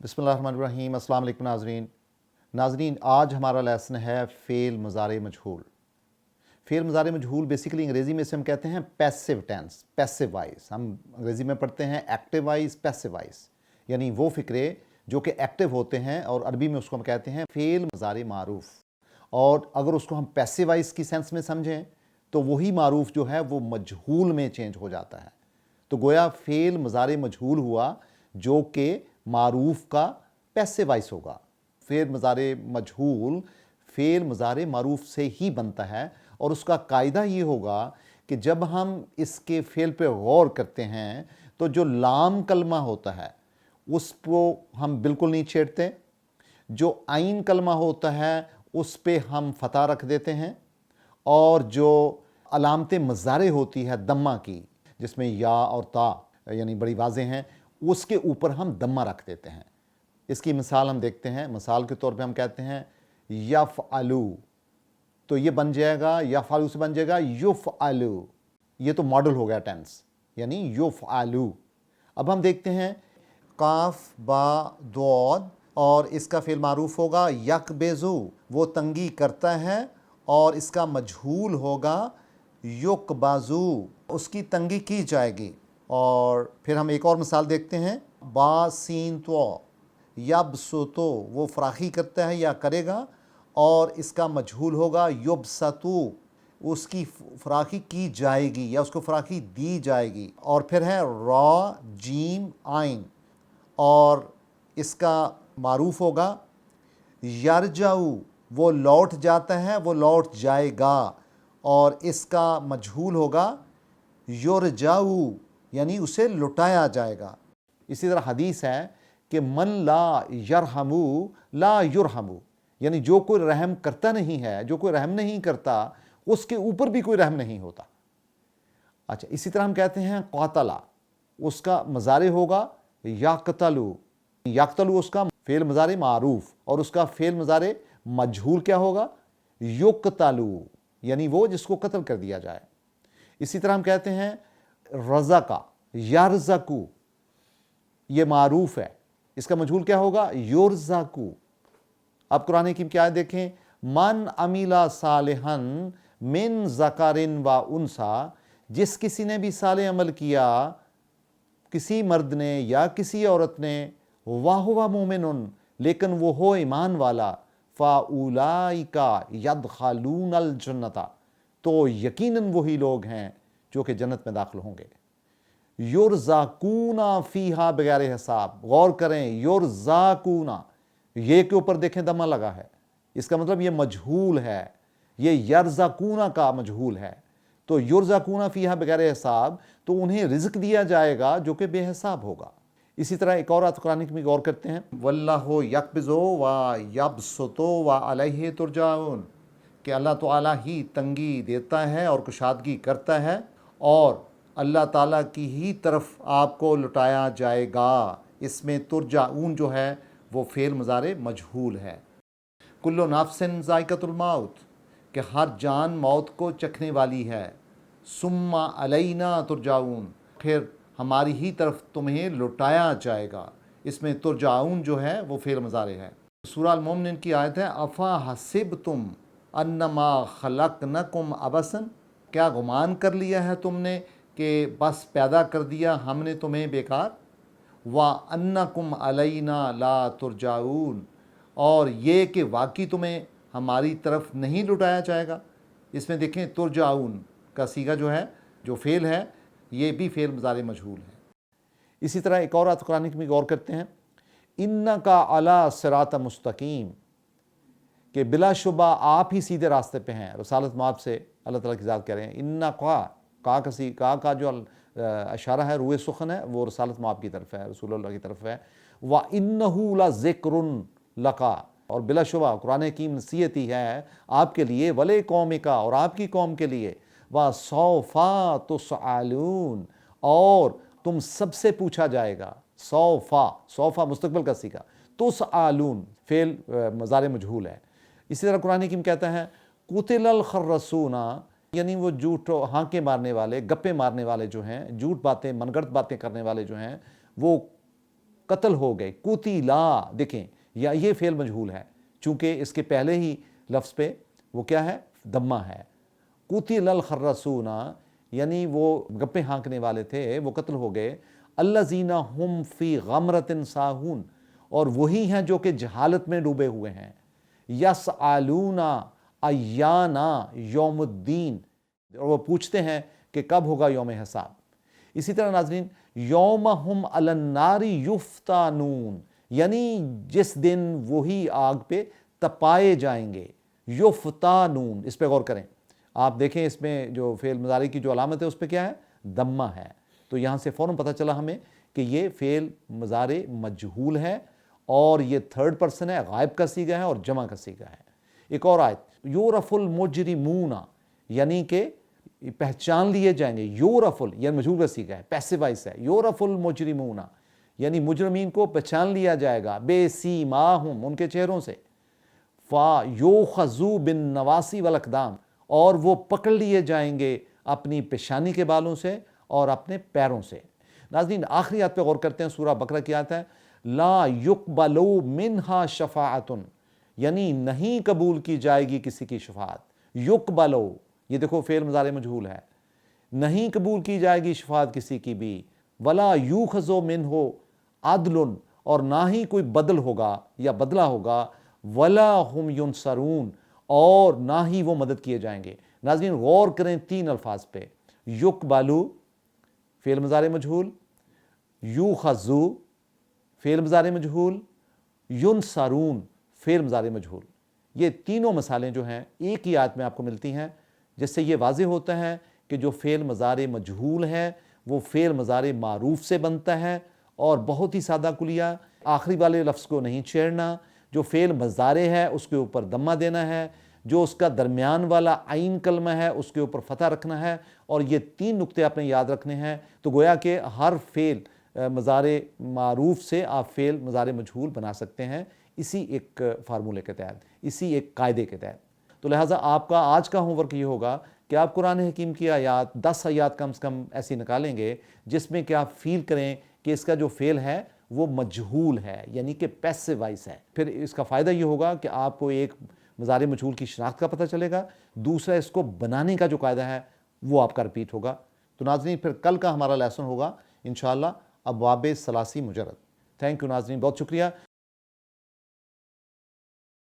बिस्मिल्लाहिर्रहमानिर्रहीम। अस्सलाम वालेकुम नाज़रीन, आज हमारा लेसन है फ़ेल मुज़ारे मजहूल। फ़ेल मुज़ारे मजहूल बेसिकली अंग्रेज़ी में इसे हम कहते हैं पैसिव टेंस, पैसिव वॉइस। हम अंग्रेज़ी में पढ़ते हैं एक्टिव वॉइस, पैसिव वॉइस, यानी वो फ़िक्रे जो कि एक्टिव होते हैं, और अरबी में उसको हम कहते हैं फ़ेल मुज़ारे मारूफ़। और अगर उसको हम पैसिव वॉइस की सेंस में समझें तो वही मारूफ़ जो है वो मजहूल में चेंज हो जाता है। तो गोया फ़ेल मुज़ारे मजहूल हुआ जो कि मारूफ़ का पैसिव वॉइस होगा। फ़ेल मुज़ारे मजहूल फ़ेल मुज़ारे मारूफ़ से ही बनता है, और उसका कायदा ये होगा कि जब हम इसके फ़ेल पे गौर करते हैं तो जो लाम कलमा होता है उसको हम बिल्कुल नहीं छेड़ते, जो आइन कलमा होता है उस पे हम फ़तह रख देते हैं, और जो अलामत मज़ारे होती है दम्मा की, जिसमें या और ता यानी बड़ी वाज़ेह हैं, उसके ऊपर हम दम्मा रख देते हैं। इसकी मिसाल हम देखते हैं। मिसाल के तौर पे हम कहते हैं यफ़अलू, तो ये बन जाएगा, यफ़अलू से बन जाएगा युफ़अलू। ये तो मॉडल हो गया टेंस, यानी युफ़अलू। अब हम देखते हैं काफ बा दौद, और इसका फ़ेल मारूफ होगा यकबेज़ू, वो तंगी करता है, और इसका मजहूल होगा युकबाज़ू, उसकी तंगी की जाएगी। और फिर हम एक और मिसाल देखते हैं बा सीन तो यबसुतो, वो फराखी करता है या करेगा, और इसका मजहूल होगा युबसतु, उसकी फराखी की जाएगी या उसको फराखी दी जाएगी। और फिर है रा जीम आइन, और इसका मारूफ होगा यरजाऊ, वो लौट जाता है, वो लौट जाएगा, और इसका मजहूल होगा युरजाऊ, यानी उसे लुटाया जाएगा। इसी तरह हदीस है कि मन ला यरहमू ला युरहमू, यानी जो कोई रहम करता नहीं है, जो कोई रहम नहीं करता, उसके ऊपर भी कोई रहम नहीं होता। अच्छा, इसी तरह हम कहते हैं क़ातला, उसका मज़ारे होगा याक़तलू, याक़तलू उसका फ़ेल मज़ारे मारूफ, और उसका फ़ेल मज़ारे मजहूल क्या होगा युक़तलू, यानी वो जिसको कत्ल कर दिया जाए। इसी तरह हम कहते हैं रज़का यरज़कू, ये मारूफ है, इसका मजहूल क्या होगा युरज़कू। अब कुरान हकीम की आयत देखें, मन अमीला सालिहन मिन ज़करिन व उनसा, जिस किसी ने भी साले अमल किया, किसी मर्द ने या किसी औरत ने, वाहुवा मोमिनुन, लेकिन वो हो ईमान वाला, फ़ाउलाइका यदखलूनल जन्नता, तो यकीनन वही लोग हैं जो कि जन्नत में दाखिल होंगे। युरज़ाकूना फ़ीहा बगैर हिसाब, गौर करें युरज़ाकूना, ये के ऊपर देखें दमा लगा है, इसका मतलब ये मजहूल है, ये यरज़ाकूना का मजहूल है। तो युरज़ाकूना फ़ीहा बगैर हिसाब, तो उन्हें रिज़्क दिया जाएगा जो कि बेहिसाब होगा। इसी तरह एक और आयत कुरान में गौर करते हैं, वल्लाहु यक़बिज़ु व यबसुतु व अलैहि तुरजाऊन, कि अल्लाह ताला ही तंगी देता है और कुशादगी करता है, और अल्लाह ताला की ही तरफ आपको लुटाया जाएगा। इसमें तुरजाऊन जो है वो फ़ेल मुज़ारे मजहूल है। कुल्लु नफ्सिन ज़ाइक़तुल मौत, कि हर जान मौत को चखने वाली है। सुम्मा अलैना तुरजाऊन, फिर हमारी ही तरफ तुम्हें लुटाया जाएगा। इसमें तुरजाऊन जो है वो फ़ेल मुज़ारे है। सूरह अल-मोमिन की आयत है अफ़ा हसिबतुम अन्नमा खलक़नकुम अबसन, क्या गुमान कर लिया है तुमने कि बस पैदा कर दिया हमने तुम्हें बेकार। व अन्नकुम अलैना ला तुरजाऊन, और ये कि वाकई तुम्हें हमारी तरफ नहीं लुटाया जाएगा। इसमें देखें तुरजाऊन का सीगा जो है, जो फ़ेल है, ये भी फ़ेल मुज़ारे मजहूल है। इसी तरह एक और आयत कुरान में गौर करते हैं, इन्नका अला सिरात मुस्तकीम, कि बिलाशुबा आप ही सीधे रास्ते पे हैं। रसालत माप से अल्लाह ताला की ज़ात कह रहे हैं, इन्ना का जो इशारा है रूए सुखन है, वो रसालत माप की तरफ है, रसूलुल्लाह की तरफ है। व इन्नहु लज़िक्रुन लका, और बिलाशुबा कुरान की नसीहत ही है आपके लिए, वले कौम का, और आपकी कौम के लिए। व सौफा तुसअलून, और तुम सबसे पूछा जाएगा। सौफा मुस्तकबिल का सीखा, तुसअलून फ़ेल मज़ारे मजहूल है। इसी तरह कुरान हकीम कहता है कुतिलल खर्रसूना, यानी वो झूठ हाँके मारने वाले, गप्पे मारने वाले जो हैं, झूठ बातें मनगढ़ंत बातें करने वाले जो हैं, वो قتل ہو گئے. قتلا دیکھیں یا یہ فعل مجہول ہے چونکہ اس کے پہلے ہی لفظ پہ وہ کیا ہے, دمہ ہے. قتل الخرسون یعنی وہ گپے ہانکنے والے تھے وہ قتل ہو گئے. الذین ہم فی غمرۃ ساہون اور وہی ہیں جو کہ جہالت میں ڈوبے ہوئے ہیں. یسألون ایان یوم الدین اور وہ پوچھتے ہیں کہ کب ہوگا یوم حساب. اسی طرح ناظرین یوم ہم علی النار یفتانون یعنی جس دن وہی آگ پہ تپائے جائیں گے. یفتانون اس پہ غور کریں, آپ دیکھیں اس میں جو فعل مضارع کی جو علامت ہے اس پہ کیا ہے, دمہ ہے. تو یہاں سے فوراً پتہ چلا ہمیں کہ یہ فعل مضارع مجہول ہے اور یہ تھرڈ پرسن ہے, غائب کا صیغہ ہے اور جمع کا صیغہ ہے. ایک اور آیت یورف المجرمون یعنی کہ پہچان لیے جائیں گے. یورف یعنی مجہول کا صیغہ ہے, پیسو وائس ہے. یورف المجرمون یعنی مجرمین کو پہچان لیا جائے گا. بے سیماہم ان کے چہروں سے. فَيُوخَذُوا بِالنَّوَاصِي وَالْأَقْدَامِ اور وہ پکڑ لیے جائیں گے اپنی پیشانی کے بالوں سے اور اپنے پیروں سے. ناظرین آخری آیت پہ غور کرتے ہیں, سورہ بقرہ کی آیت ہے لا يُقْبَلُ مِنْهَا شَفَاعَةٌ یعنی نہیں قبول کی جائے گی کسی کی شفاعت. يُقْبَلُ یہ دیکھو فعل مضارع مجہول ہے, نہیں قبول کی جائے گی شفاعت کسی کی بھی. وَلَا يُؤْخَذُ مِنْهُ عَدْلٌ اور نہ ہی کوئی بدل ہوگا یا بدلہ ہوگا. وَلَا هُمْ يُنصَرُونَ اور نہ ہی وہ مدد کیے جائیں گے. ناظرین غور کریں تین الفاظ پہ, یقبلو فعل مضارع مجہول, یوخذو فعل مضارع مجہول, ینصرون فعل مضارع مجہول. یہ تینوں مثالیں جو ہیں ایک ہی آیت میں آپ کو ملتی ہیں, جس سے یہ واضح ہوتا ہے کہ جو فعل مضارع مجہول ہے وہ فعل مضارع معروف سے بنتا ہے اور بہت ہی سادہ کلیہ, آخری والے لفظ کو نہیں چھیڑنا. جو فعل مضارع ہے اس کے اوپر دمہ دینا ہے, جو اس کا درمیان والا عین کلمہ ہے اس کے اوپر فتح رکھنا ہے, اور یہ تین نقطے آپ نے یاد رکھنے ہیں. تو گویا کہ ہر فعل مضارع معروف سے آپ فعل مضارع مجہول بنا سکتے ہیں اسی ایک فارمولے کے تحت, اسی ایک قاعدے کے تحت. تو لہٰذا آپ کا آج کا ہوم ورک یہ ہوگا کہ آپ قرآن حکیم کی آیات 10 آیات کم سے کم ایسی نکالیں گے جس میں کہ آپ فیل کریں کہ اس کا جو فعل ہے وہ مجہول ہے یعنی کہ پیسو وائس ہے. پھر اس کا فائدہ یہ ہوگا کہ آپ کو ایک مضارع مجہول کی شناخت کا پتہ چلے گا, دوسرا اس کو بنانے کا جو قاعدہ ہے وہ آپ کا رپیٹ ہوگا. تو ناظرین پھر کل کا ہمارا لیسن ہوگا انشاءاللہ ابواب ثلاثی مجرد. تھینک یو ناظرین, بہت شکریہ.